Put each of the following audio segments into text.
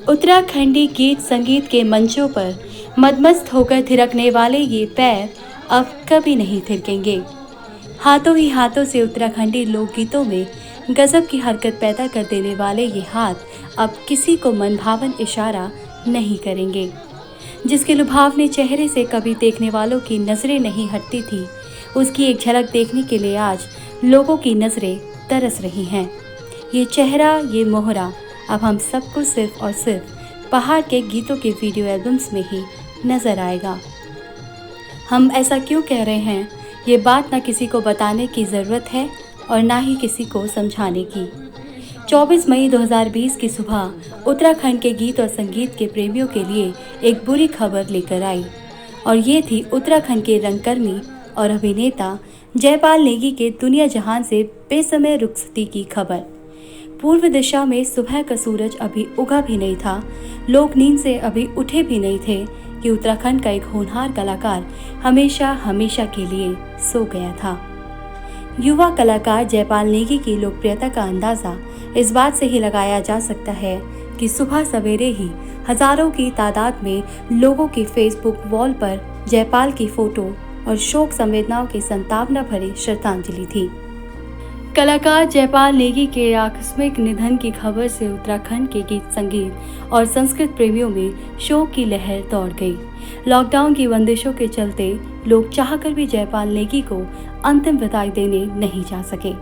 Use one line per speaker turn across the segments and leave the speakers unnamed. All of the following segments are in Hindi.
उत्तराखंडी गीत संगीत के मंचों पर मदमस्त होकर थिरकने वाले ये पैर अब कभी नहीं थिरकेंगे। हाथों ही हाथों से उत्तराखंडी लोकगीतों में गजब की हरकत पैदा कर देने वाले ये हाथ अब किसी को मनभावन इशारा नहीं करेंगे। जिसके लुभावने चेहरे से कभी देखने वालों की नजरें नहीं हटती थी, उसकी एक झलक देखने के लिए आज लोगों की नजरें तरस रही हैं। ये चेहरा, ये मोहरा अब हम सबको सिर्फ और सिर्फ पहाड़ के गीतों के वीडियो एल्बम्स में ही नजर आएगा। हम ऐसा क्यों कह रहे हैं, ये बात ना किसी को बताने की ज़रूरत है और ना ही किसी को समझाने की। 24 मई 2020 की सुबह उत्तराखंड के गीत और संगीत के प्रेमियों के लिए एक बुरी खबर लेकर आई और ये थी उत्तराखंड के रंगकर्मी और अभिनेता जयपाल नेगी के दुनिया जहान से बेसमय रुखसती की खबर। पूर्व दिशा में सुबह का सूरज अभी उगा भी नहीं था, लोग नींद से अभी उठे भी नहीं थे कि उत्तराखंड का एक होनहार कलाकार हमेशा हमेशा के लिए सो गया था। युवा कलाकार जयपाल नेगी की लोकप्रियता का अंदाजा इस बात से ही लगाया जा सकता है कि सुबह सवेरे ही हजारों की तादाद में लोगों की फेसबुक वॉल पर जयपाल की फोटो और शोक संवेदनाओं की संतावना भरी श्रद्धांजलि थी। कलाकार जयपाल नेगी के आकस्मिक निधन की खबर से उत्तराखंड के गीत संगीत और संस्कृत प्रेमियों में शोक की लहर दौड़ गई। लॉकडाउन की बंदिशों के चलते लोग चाहकर भी जयपाल नेगी को अंतिम विदाई देने नहीं जा सके।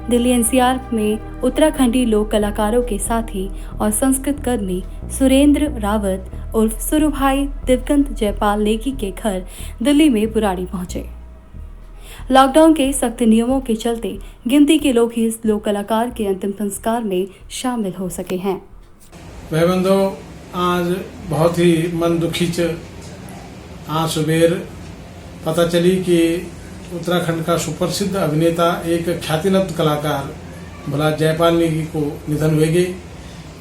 दिल्ली एनसीआर में उत्तराखंडी लोक कलाकारों के साथी और संस्कृत कर्मी सुरेंद्र रावत उर्फ सुरुभाई दिवगंत जयपाल नेगी के घर दिल्ली में बुराड़ी पहुंचे। लॉकडाउन के सख्त नियमों के चलते गिनती के लोग ही इस लोक कलाकार के अंतिम संस्कार में शामिल हो सके हैं।
भाई बंधो, आज बहुत ही मन दुखी च आज सुबेर पता चली कि उत्तराखंड का सुप्रसिद्ध अभिनेता एक ख्यातिनंद कलाकार भला जयपाल नेगी को निधन हुएगे।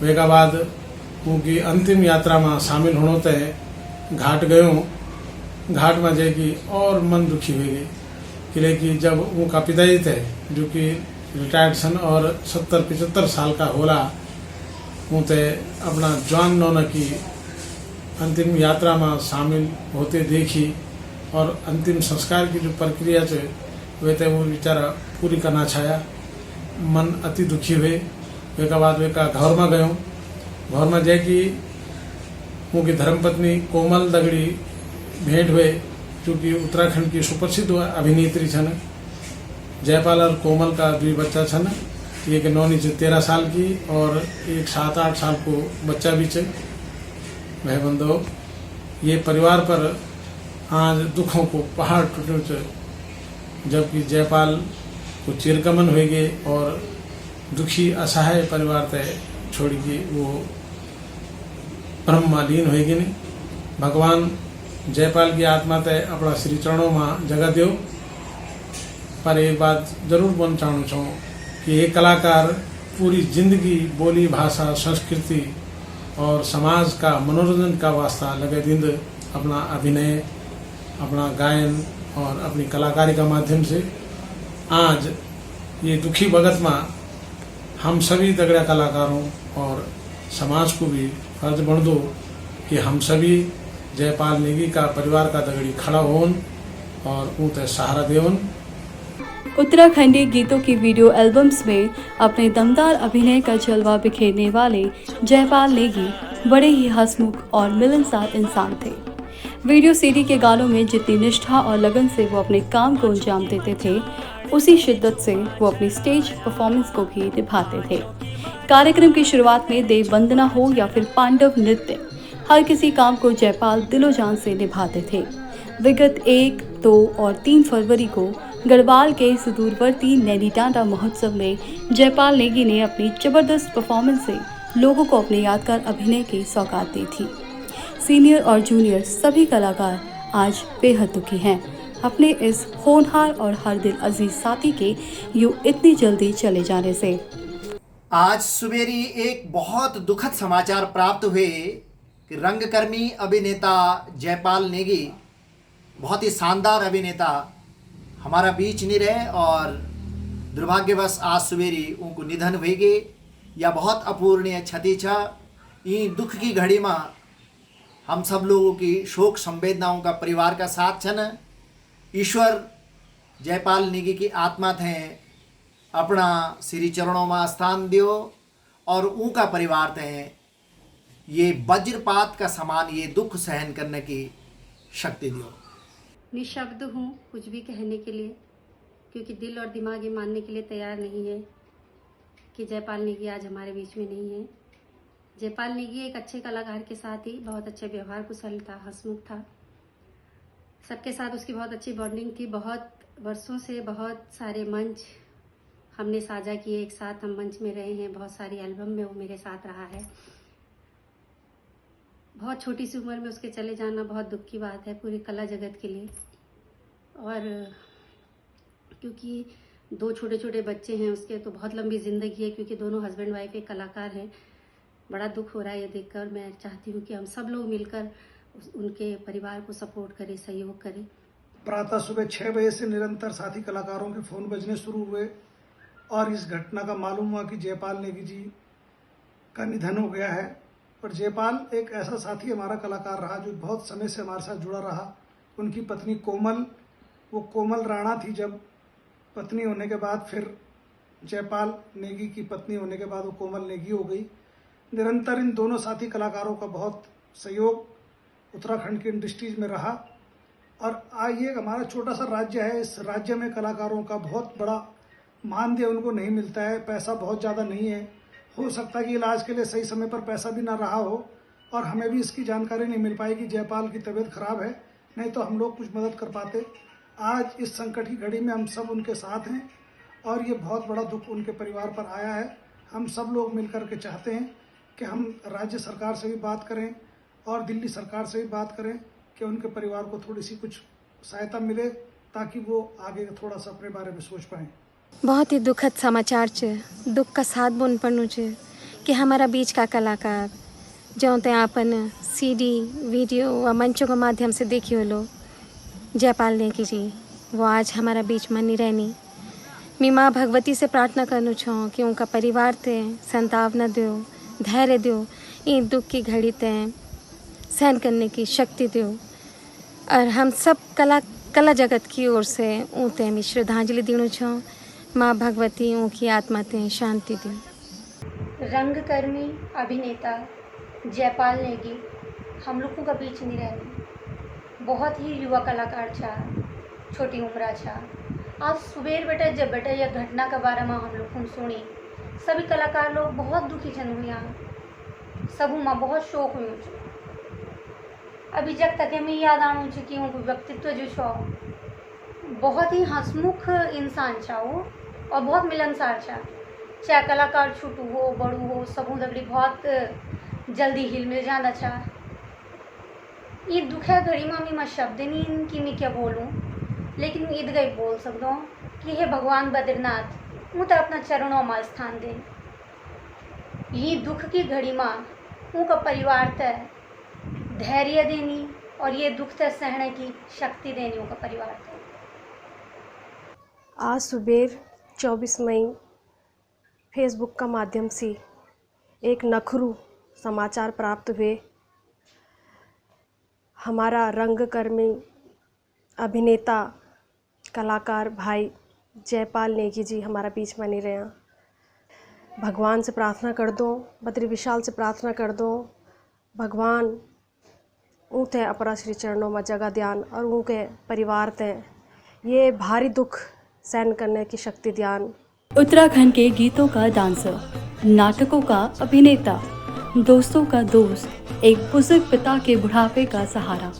वेगा बाद उनकी अंतिम यात्रा में शामिल होने तय घाट गयो। घाट में जाएगी और मन दुखी हुएगी किले कि जब उनका पिताजी थे जो कि रिटायर्ड सन और 70-75 साल का होला, उनते अपना जवान नौना की अंतिम यात्रा में शामिल होते देखी और अंतिम संस्कार की जो प्रक्रिया है वे तो वो बेचारा पूरी करना छाया। मन अति दुखी हुए। वे का बाद वे का घर में गयो। घर में जाए कि उनकी धर्मपत्नी कोमल दगड़ी भेंट हुए जो कि उत्तराखंड की सुप्रसिद्ध अभिनेत्री छन। जयपाल और कोमल का 2 बच्चा छन, एक नौनी 13 साल की और एक 7-8 साल को बच्चा भी है। भाई बंधो, ये परिवार पर आज दुखों को पहाड़ टूटो जबकि जयपाल को चिरगमन हुएगे और दुखी असहाय परिवार तय छोड़ के वो ब्रह्मलीन होएगी नहीं। भगवान जयपाल की आत्मा तय अपना श्री चरणों में जगह दो। पर एक बात जरूर बोलना चाहूँ कि एक कलाकार पूरी जिंदगी बोली भाषा संस्कृति और समाज का मनोरंजन का वास्ता लगे दिन अपना अभिनय, अपना गायन और अपनी कलाकारी का माध्यम से आज ये दुखी वक्त में हम सभी दगड़ा कलाकारों और समाज को भी फर्ज बन दो कि हम सभी जयपाल नेगी का परिवार का दगड़ी खड़ा होन और उनते सहारा देवन।
उत्तराखंडी गीतों की वीडियो एल्बम्स में अपने दमदार अभिनय का जलवा बिखेरने वाले जयपाल नेगी बड़े ही हंसमुख और मिलनसार इंसान थे। वीडियो सीडी के गानों में जितनी निष्ठा और लगन से वो अपने काम को अंजाम देते थे, उसी शिद्दत से वो अपनी स्टेज परफॉर्मेंस को भी निभाते थे। कार्यक्रम की शुरुआत में देव वंदना हो या फिर पांडव नृत्य, हर किसी काम को जयपाल दिलो जान से निभाते थे। विगत 1, 2 और 3 फरवरी को गढ़वाल के सुदूरवर्ती नैनीटांडा महोत्सव में जयपाल नेगी ने अपनी जबरदस्त परफॉर्मेंस से लोगों को अपने यादगार अभिनय की सौगात दी थी। सीनियर और जूनियर सभी कलाकार आज बेहद दुखी हैं अपने इस होनहार और हर दिल अजीज साथी के यूं इतनी जल्दी चले जाने से।
आज सुबेरी एक बहुत दुखद समाचार प्राप्त हुए कि रंगकर्मी अभिनेता जयपाल नेगी, बहुत ही शानदार अभिनेता, हमारा बीच नहीं रहे और दुर्भाग्यवश आज सुबेरी उनको निधन हुएगे। यह बहुत अपूर्णीय क्षति छ। ये दुख की घड़ी में हम सब लोगों की शोक संवेदनाओं का परिवार का साथ छन। ईश्वर जयपाल नेगी की आत्मा थे अपना श्री चरणों में स्थान दियो और उनका परिवार थे ये वज्रपात का समान ये दुख सहन करने की शक्ति दियो।
निशब्द हूँ कुछ भी कहने के लिए, क्योंकि दिल और दिमाग ये मानने के लिए तैयार नहीं है कि जयपाल नेगी आज हमारे बीच में नहीं है। जयपाल नेगी एक अच्छे कलाकार के साथ ही बहुत अच्छे व्यवहार कुशल था, हंसमुख था, सबके साथ उसकी बहुत अच्छी बॉन्डिंग थी। बहुत वर्षों से बहुत सारे मंच हमने साझा किए, एक साथ हम मंच में रहे हैं, बहुत सारी एल्बम में वो मेरे साथ रहा है। बहुत छोटी सी उम्र में उसके चले जाना बहुत दुख की बात है पूरी कला जगत के लिए। और क्योंकि 2 छोटे छोटे बच्चे हैं उसके, तो बहुत लंबी ज़िंदगी है, क्योंकि दोनों हस्बैंड वाइफ एक कलाकार हैं। बड़ा दुख हो रहा है ये देखकर। मैं चाहती हूँ कि हम सब लोग मिलकर उनके परिवार को सपोर्ट करें, सहयोग करें।
प्रातः सुबह 6 बजे से निरंतर साथी कलाकारों के फ़ोन बजने शुरू हुए और इस घटना का मालूम हुआ कि जयपाल नेगी जी का निधन हो गया है। और जयपाल एक ऐसा साथी हमारा कलाकार रहा जो बहुत समय से हमारे साथ जुड़ा रहा। उनकी पत्नी कोमल, वो कोमल राणा थी जब पत्नी होने के बाद, फिर जयपाल नेगी की पत्नी होने के बाद वो कोमल नेगी हो गई। निरंतर इन दोनों साथी कलाकारों का बहुत सहयोग उत्तराखंड की इंडस्ट्रीज में रहा। और ये हमारा छोटा सा राज्य है, इस राज्य में कलाकारों का बहुत बड़ा मानदेय उनको नहीं मिलता है, पैसा बहुत ज़्यादा नहीं है। हो सकता है कि इलाज के लिए सही समय पर पैसा भी ना रहा हो और हमें भी इसकी जानकारी नहीं मिल पाई कि जयपाल की तबीयत खराब है, नहीं तो हम लोग कुछ मदद कर पाते। आज इस संकट की घड़ी में हम सब उनके साथ हैं और ये बहुत बड़ा दुख उनके परिवार पर आया है। हम सब लोग मिलकर के चाहते हैं कि हम राज्य सरकार से भी बात करें और दिल्ली सरकार से भी बात करें कि उनके परिवार को थोड़ी सी कुछ सहायता मिले ताकि वो आगे थोड़ा सा अपने बारे में सोच पाएँ।
बहुत ही दुखद समाचार छ, दुख का साथ बोन पड़नु छ कि हमारा बीच का कलाकार जो ते आपन सीडी वीडियो व मंचों के माध्यम से देखियो लो जयपाल नेगी जी, वो आज हमारा बीच में नहीं रहनी। मैं माँ भगवती से प्रार्थना करनु छो कि उनका परिवार ते संताप न दो, धैर्य दो, इन दुख की घड़ी ते सहन करने की शक्ति दो। और हम सब कला जगत की ओर से ऊँते में श्रद्धांजलि देनु छो। माँ भगवती उनकी आत्मा ते शांति दे।
रंगकर्मी अभिनेता जयपाल नेगी हम लोगों का बीच नहीं रहने। बहुत ही युवा कलाकार था, छोटी उम्र था। आज सुबेर बेटा जब बेटा यह घटना के बारे में हम लोग सुनी, सभी कलाकार लोग बहुत दुखी जन हुआ, सबू माँ बहुत शोक हुई। अभी जब तक हमें याद आना कि उनको व्यक्तित्व जो छो बहुत ही हंसमुख इंसान था वो और बहुत मिलनसार था। चाहे कलाकार छोटू हो बड़ू हो सबू दगड़ी बहुत जल्दी हिल मिल जाना था। ये दुखा घड़ी में मैं शब्द नहीं इनकी मैं क्या बोलूँ, लेकिन ईद गई बोल सकता हूँ कि हे भगवान बद्रीनाथ वो तो अपना चरणों में स्थान दें। ये दुख की घड़ी में उनका परिवार तय धैर्य देनी और ये दुख तय सहने की शक्ति देनी उनका परिवार तय।
आज सुबह 24 मई फेसबुक का माध्यम से एक नखरू समाचार प्राप्त हुए। हमारा रंगकर्मी अभिनेता कलाकार भाई जयपाल नेगी जी हमारा बीच में नहीं रहे। भगवान से प्रार्थना कर दो, बद्री विशाल से प्रार्थना कर दो, भगवान उनके अपरा श्री चरणों में जगह ध्यान और उनके परिवार ते ये भारी दुख सहन करने की शक्ति ध्यान।
उत्तराखंड के गीतों का डांसर, नाटकों का अभिनेता, दोस्तों का दोस्त, एक बुजुर्ग पिता के बुढ़ापे का सहारा,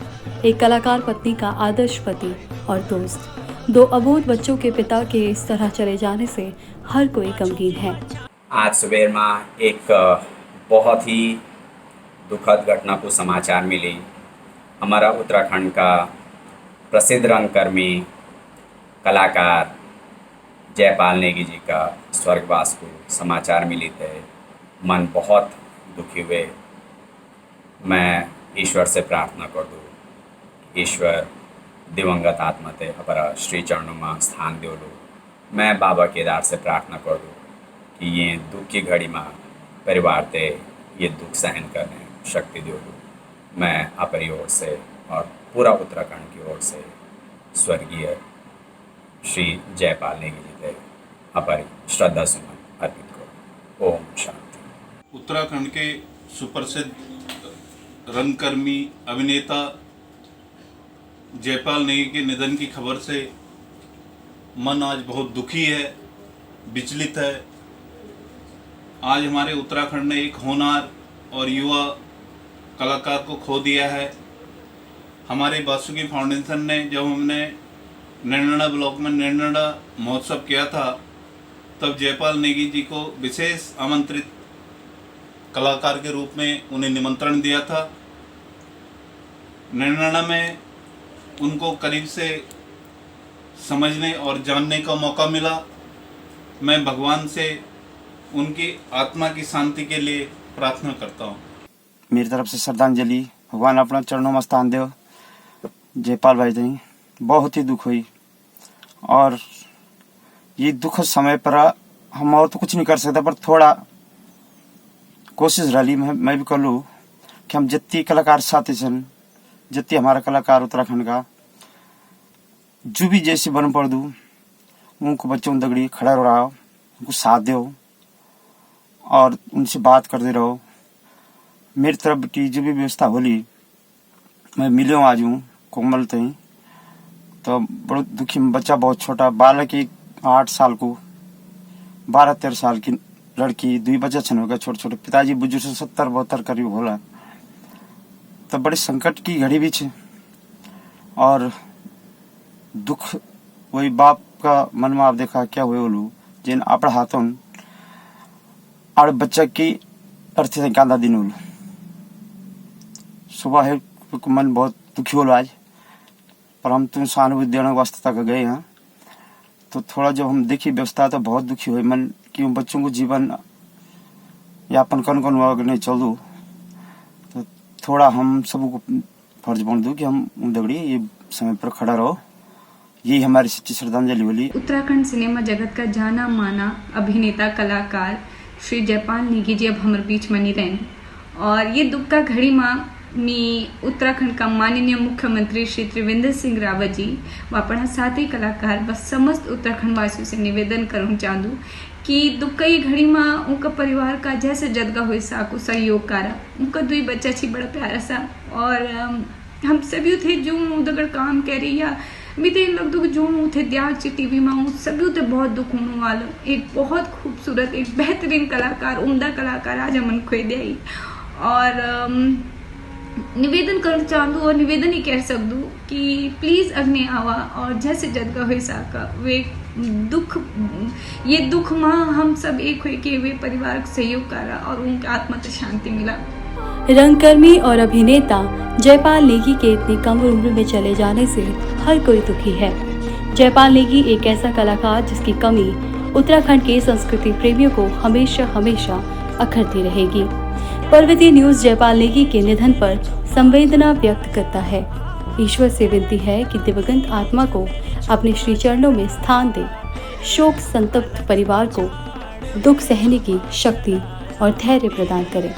एक कलाकार पत्नी का आदर्श पति और दोस्त, 2 अबोध बच्चों के पिता के इस तरह चले जाने से हर कोई गमगीन है।
आज सुबह में एक बहुत ही दुखद घटना को समाचार मिली। हमारा उत्तराखंड का प्रसिद्ध रंगकर्मी कलाकार जयपाल नेगी जी का स्वर्गवास को समाचार मिली थे। मन बहुत दुखी हुए। मैं ईश्वर से प्रार्थना कर दूँ, ईश्वर दिवंगत आत्मा ते अपरा श्री चरणों में स्थान दो लो। मैं बाबा केदार से प्रार्थना कर दूँ कि ये दुख की घड़ी में परिवार ते ये दुख सहन करने शक्ति दो। मैं अपनी ओर से और पूरा उत्तराखंड की ओर से स्वर्गीय श्री जयपाल नेगी जी के अपनी श्रद्धा सुमन अर्पित करो। ओम शांति।
उत्तराखंड के सुप्रसिद्ध रंगकर्मी अभिनेता जयपाल नेगी के निधन की खबर से मन आज बहुत दुखी है, विचलित है। आज हमारे उत्तराखंड ने एक होनहार और युवा कलाकार को खो दिया है। हमारे वासुकी फाउंडेशन ने जब हमने निर्णा ब्लॉक में निर्णा महोत्सव किया था, तब जयपाल नेगी जी को विशेष आमंत्रित कलाकार के रूप में उन्हें निमंत्रण दिया था। निर्णा में उनको करीब से समझने और जानने का मौका मिला। मैं भगवान से उनकी आत्मा की शांति के लिए प्रार्थना करता हूँ।
मेरी तरफ से श्रद्धांजलि। भगवान अपना चरणों में स्थान दो। जयपाल भाई जी बहुत ही दुख हुई, और ये दुख समय पर हम और तो कुछ नहीं कर सकते, पर थोड़ा कोशिश रही मैं भी कर लूँ कि हम जितनी कलाकार साथी सन, जितनी हमारा कलाकार उत्तराखंड का जो भी जैसे बन पड़ दूँ, उनको बच्चों दगड़ी खड़ा रहो, उनको साथ दो और उनसे बात करते रहो। मेरी तरफ की जो भी व्यवस्था होली, मैं मिलो आज हूँ कोमल तई, तो बड़ा दुखी बच्चा, बहुत छोटा बालक, 8 साल को 12-13 साल की लड़की, 2 बच्चा छन होगा छोटे छोटे। पिताजी बुजुर्ग से 70-72 करीब होला। तो बड़े संकट की घड़ी भी छे, और दुख वही बाप का मन में आप देखा क्या हुए बोलू, जिन अपने हाथों और बच्चा की अर्थी से कांदा दिन बोलू। सुबह है मन बहुत दुखी हो आज, पर हम तुम सहानुभूति देने वास्ते तक गए हैं, तो थोड़ा जब हम देखी व्यवस्था तो बहुत दुखी हुई मन कि बच्चों को जीवन यापन कौन नहीं चल दूँ। तो थोड़ा हम सबको फर्ज बन दूँ कि हम दगड़ी ये समय पर खड़ा रहो। यही हमारी सच्ची श्रद्धांजलि होली।
उत्तराखंड सिनेमा जगत का जाना माना अभिनेता कलाकार श्री जयपाल नेगी जी अब हमारे बीच में नहीं रहे, और ये दुख का घड़ी में उत्तराखंड का माननीय मुख्यमंत्री श्री त्रिवेंद्र सिंह रावत जी व अपना साथी कलाकार बस समस्त उत्तराखंड वासियों से निवेदन करूँ चाहूँ कि दुख की घड़ी में उनका परिवार का जैसे जदगा हुई साको सहयोग करा। उनका 2 बच्चा छी बड़ा प्यारा सा, और हम सभी थे जो उधर काम कर रही या बीते इन लोग जो थे दिया टीवी में सभी उते बहुत दुख होने वाला। एक बहुत खूबसूरत, एक बेहतरीन कलाकार, उम्दा कलाकार आज हमन खोई दिया। और निवेदन करना चाहूँ और निवेदन ही कह सकूँ कि प्लीज़ अग्नि आवा और जैसे जदगा हुई साका वे दुख, ये दुख माँ हम सब एक हुए कि वे परिवार को सहयोग करा और उनकी आत्मा को शांति मिला।
रंगकर्मी और अभिनेता जयपाल नेगी के इतनी कम उम्र में चले जाने से हर कोई दुखी है। जयपाल नेगी एक ऐसा कलाकार जिसकी कमी उत्तराखंड के संस्कृति प्रेमियों को हमेशा हमेशा अखरती रहेगी। पर्वतीय न्यूज़ जयपाल नेगी के निधन पर संवेदना व्यक्त करता है। ईश्वर से विनती है कि दिवंगत आत्मा को अपने श्री चरणों में स्थान दे, शोक संतप्त परिवार को दुख सहने की शक्ति और धैर्य प्रदान करें।